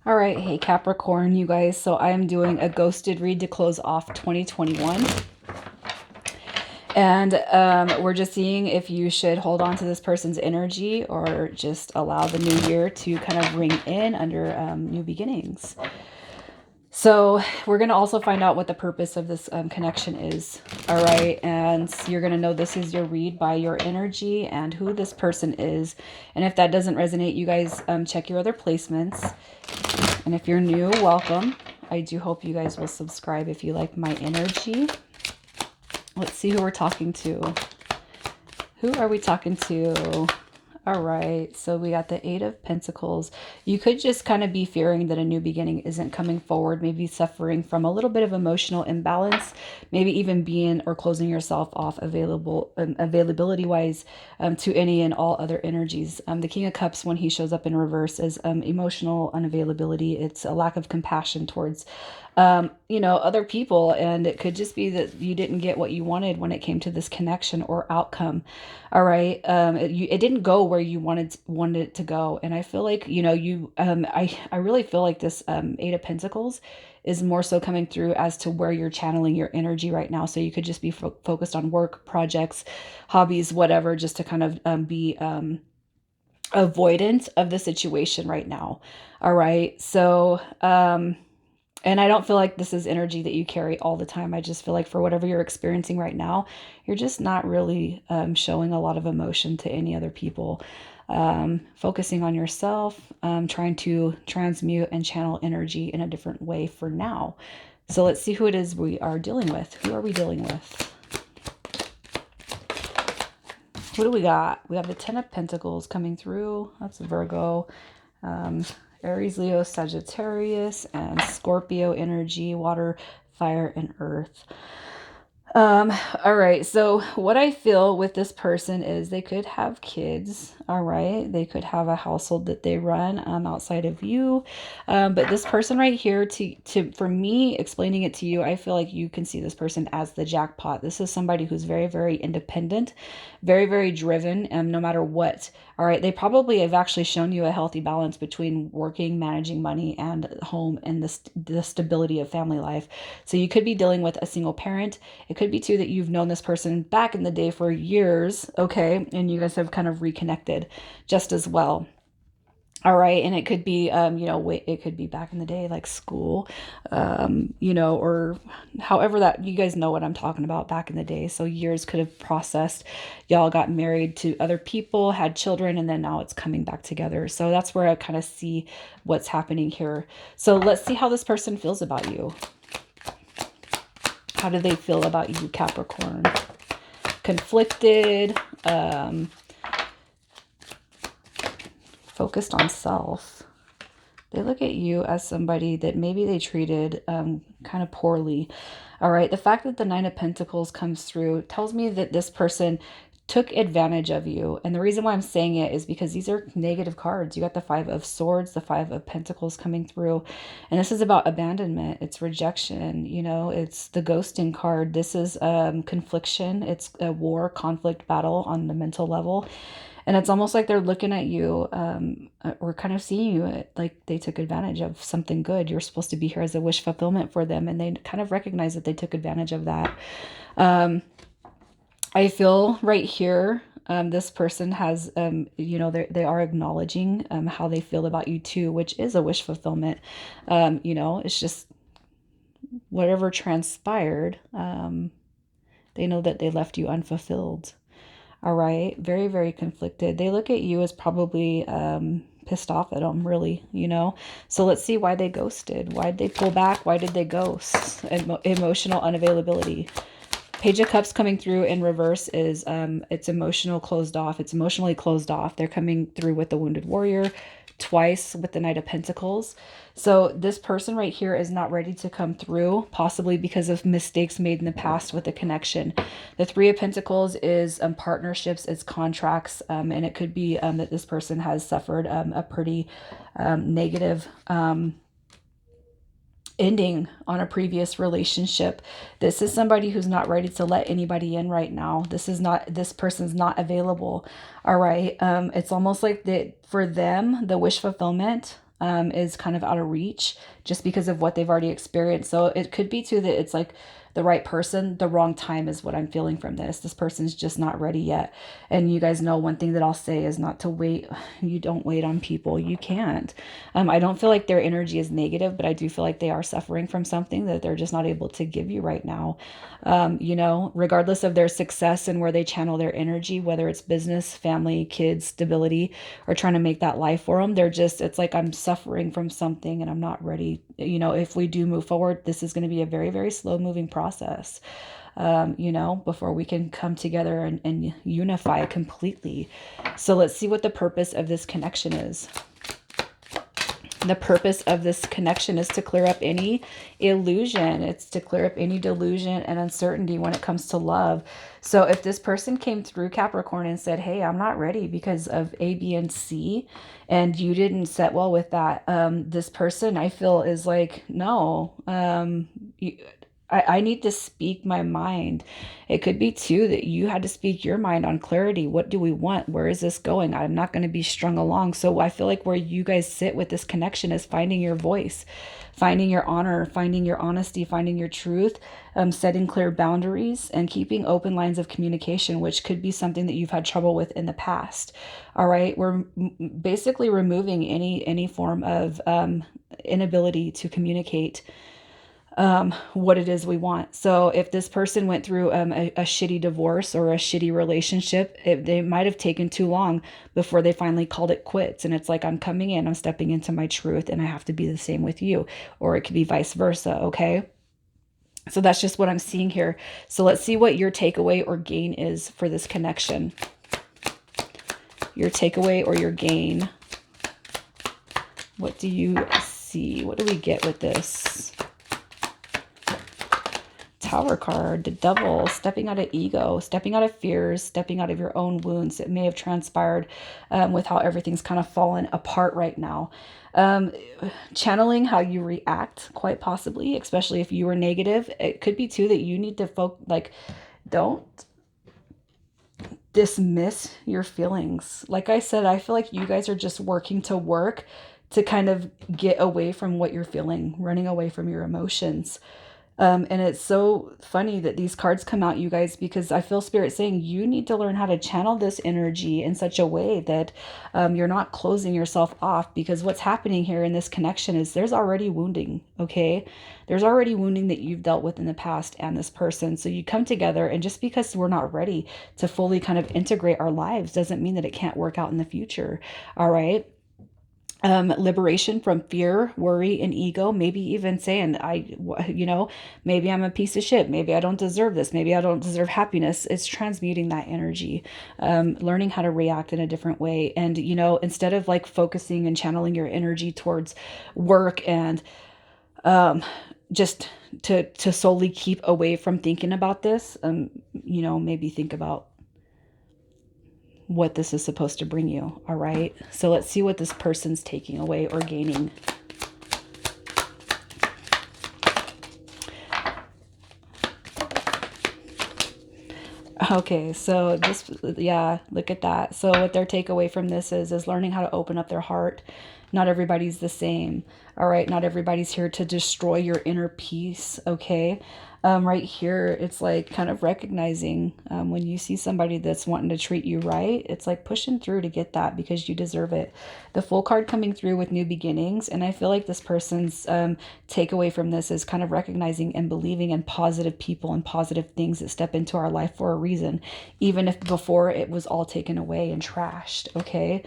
All right, hey Capricorn, you guys. So I am doing a ghosted read to close off 2021. And we're just seeing if you should hold on to this person's energy or just allow the new year to kind of ring in under new beginnings. So we're going to also find out what the purpose of this connection is. All right. And you're going to know this is your read by your energy and who this person is. And if that doesn't resonate, you guys check your other placements. And if you're new, welcome. I do hope you guys will subscribe if you like my energy. Let's see who we're talking to. Who are we talking to? All right, so we got the Eight of Pentacles. You could just kind of be fearing that a new beginning isn't coming forward, maybe suffering from a little bit of emotional imbalance, maybe even being or closing yourself off availability-wise to any and all other energies. The King of Cups, when he shows up in reverse, is emotional unavailability. It's a lack of compassion towards other people. And it could just be that you didn't get what you wanted when it came to this connection or outcome. All right. It didn't go where you wanted it to go. And I feel like, I really feel like this Eight of Pentacles is more so coming through as to where you're channeling your energy right now. So you could just be focused on work, projects, hobbies, whatever, just to kind of be avoidant of the situation right now. All right. So, and I don't feel like this is energy that you carry all the time. I just feel like for whatever you're experiencing right now, you're just not really showing a lot of emotion to any other people. Focusing on yourself, trying to transmute and channel energy in a different way for now. So let's see who it is we are dealing with. Who are we dealing with? What do we got? We have the Ten of Pentacles coming through. That's Virgo. Aries, Leo, Sagittarius, and Scorpio energy, water, fire, and earth. All right. So what I feel with this person is they could have kids. All right. They could have a household that they run outside of you. But this person right here, for me explaining it to you, I feel like you can see this person as the jackpot. This is somebody who's very, very independent, very, very driven, no matter what. All right. They probably have actually shown you a healthy balance between working, managing money, and home, and the stability of family life. So you could be dealing with a single parent. It could be too that you've known this person back in the day for years, okay, and you guys have kind of reconnected just as well. All right, and it could be, it could be back in the day, like school, or however that, you guys know what I'm talking about back in the day. So years could have processed. Y'all got married to other people, had children, and then now it's coming back together. So that's where I kind of see what's happening here. So let's see how this person feels about you. How do they feel about you, Capricorn? Conflicted, focused on self. They look at you as somebody that maybe they treated kind of poorly. All right. The fact that the Nine of Pentacles comes through tells me that this person took advantage of you. And the reason why I'm saying it is because these are negative cards. You got the Five of Swords, the Five of Pentacles coming through. And this is about abandonment. It's rejection. It's the ghosting card. This is confliction. It's a war, conflict, battle on the mental level. And it's almost like they're looking at you or kind of seeing you like they took advantage of something good. You're supposed to be here as a wish fulfillment for them. And they kind of recognize that they took advantage of that. I feel right here, this person has, they are acknowledging how they feel about you too, which is a wish fulfillment. It's just whatever transpired. They know that they left you unfulfilled. All right. Very, very conflicted. They look at you as probably pissed off at them, really, So let's see why they ghosted. Why did they pull back? Why did they ghost? Emotional unavailability. Page of Cups coming through in reverse is it's emotional closed off. It's emotionally closed off. They're coming through with the Wounded Warrior, twice with the Knight of Pentacles. So this person right here is not ready to come through, possibly because of mistakes made in the past with the connection. The Three of Pentacles is partnerships, it's contracts, and it could be that this person has suffered a pretty negative ending on a previous relationship. This is somebody who's not ready to let anybody in right now. This person's not available. All right. It's almost like that for them, the wish fulfillment is kind of out of reach just because of what they've already experienced. So it could be too that it's like the right person, the wrong time is what I'm feeling from this. This person's just not ready yet. And you guys know one thing that I'll say is not to wait. You don't wait on people. You can't. I don't feel like their energy is negative, but I do feel like they are suffering from something that they're just not able to give you right now. You know, regardless of their success and where they channel their energy, whether it's business, family, kids, stability, or trying to make that life for them, they're just, it's like I'm suffering from something and I'm not ready. You know, if we do move forward, this is going to be a very, very slow moving process. You know, before we can come together and unify completely. So let's see what the purpose of this connection is. The purpose of this connection is to clear up any illusion. It's to clear up any delusion and uncertainty when it comes to love. So if this person came through Capricorn and said, hey, I'm not ready because of A, B, and C, and you didn't set well with that, this person I feel is like, no, I need to speak my mind. It could be too that you had to speak your mind on clarity. What do we want? Where is this going? I'm not going to be strung along. So I feel like where you guys sit with this connection is finding your voice, finding your honor, finding your honesty, finding your truth, setting clear boundaries, and keeping open lines of communication, which could be something that you've had trouble with in the past. All right. We're basically removing any form of inability to communicate what it is we want. So if this person went through a shitty divorce or a shitty relationship, they might have taken too long before they finally called it quits. And it's like, I'm coming in, I'm stepping into my truth, and I have to be the same with you. Or it could be vice versa. Okay. So that's just what I'm seeing here. So let's see what your takeaway or gain is for this connection. Your takeaway or your gain. What do you see? What do we get with this? Tower card, the Devil, stepping out of ego, stepping out of fears, stepping out of your own wounds. It may have transpired with how everything's kind of fallen apart right now. Channeling how you react, quite possibly, especially if you were negative. It could be too that you need to don't dismiss your feelings. Like I said, I feel like you guys are just working to kind of get away from what you're feeling, running away from your emotions. And it's so funny that these cards come out, you guys, because I feel Spirit saying you need to learn how to channel this energy in such a way that you're not closing yourself off, because what's happening here in this connection is there's already wounding, okay? There's already wounding that you've dealt with in the past and this person. So you come together, and just because we're not ready to fully kind of integrate our lives doesn't mean that it can't work out in the future, all right? Liberation from fear, worry, and ego. Maybe even saying, maybe I'm a piece of shit. Maybe I don't deserve this. Maybe I don't deserve happiness. It's transmuting that energy, learning how to react in a different way. And, instead of like focusing and channeling your energy towards work and just to solely keep away from thinking about this, maybe think about what this is supposed to bring you. All right. So let's see what this person's taking away or gaining. Okay. So look at that. So what their takeaway from this is learning how to open up their heart. Not everybody's the same. All right. Not everybody's here to destroy your inner peace. Okay. Right here, it's like kind of recognizing when you see somebody that's wanting to treat you right, it's like pushing through to get that because you deserve it. The Fool card coming through with new beginnings. And I feel like this person's takeaway from this is kind of recognizing and believing in positive people and positive things that step into our life for a reason, even if before it was all taken away and trashed. Okay.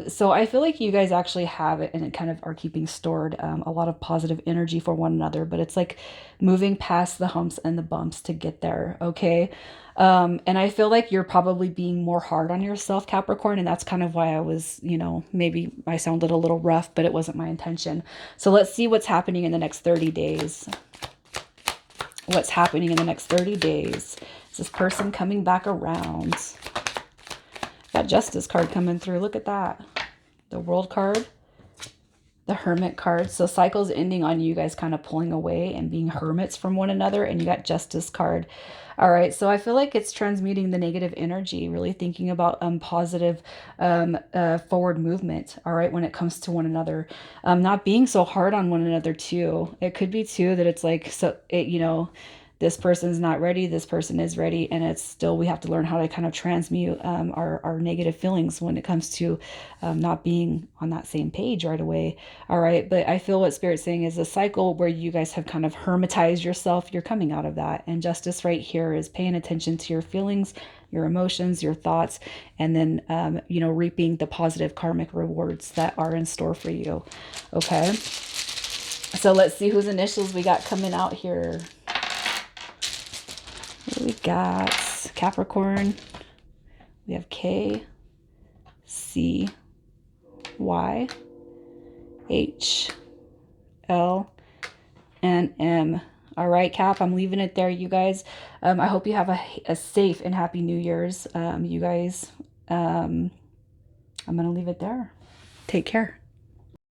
So I feel like you guys actually have it, and it kind of are keeping stored a lot of positive energy for one another, but it's like moving past the humps and the bumps to get there. Okay. And I feel like you're probably being more hard on yourself, Capricorn. And that's kind of why I was, maybe I sounded a little rough, but it wasn't my intention. So let's see what's happening in the next 30 days. What's happening in the next 30 days? Is this person coming back around? That Justice card coming through. Look at that. The World card. the Hermit card. So cycles ending on you guys kind of pulling away and being hermits from one another. And you got Justice card. All right, so I feel like it's transmuting the negative energy, really thinking about positive forward movement, all right, when it comes to one another. Not being so hard on one another, too. It could be, too, that it's like, so it, you know, this person's not ready, this person is ready, and it's still, we have to learn how to kind of transmute our negative feelings when it comes to not being on that same page right away. All right, but I feel what Spirit's saying is a cycle where you guys have kind of hermetized yourself. You're coming out of that, and Justice right here is paying attention to your feelings, your emotions, your thoughts, and then, you know, reaping the positive karmic rewards that are in store for you. Okay, so let's see whose initials we got coming out here. We got Capricorn. We have K, C, Y, H, L, and M. All right, Cap, I'm leaving it there, you guys. I hope you have a safe and happy New Year's, you guys. I'm going to leave it there. Take care.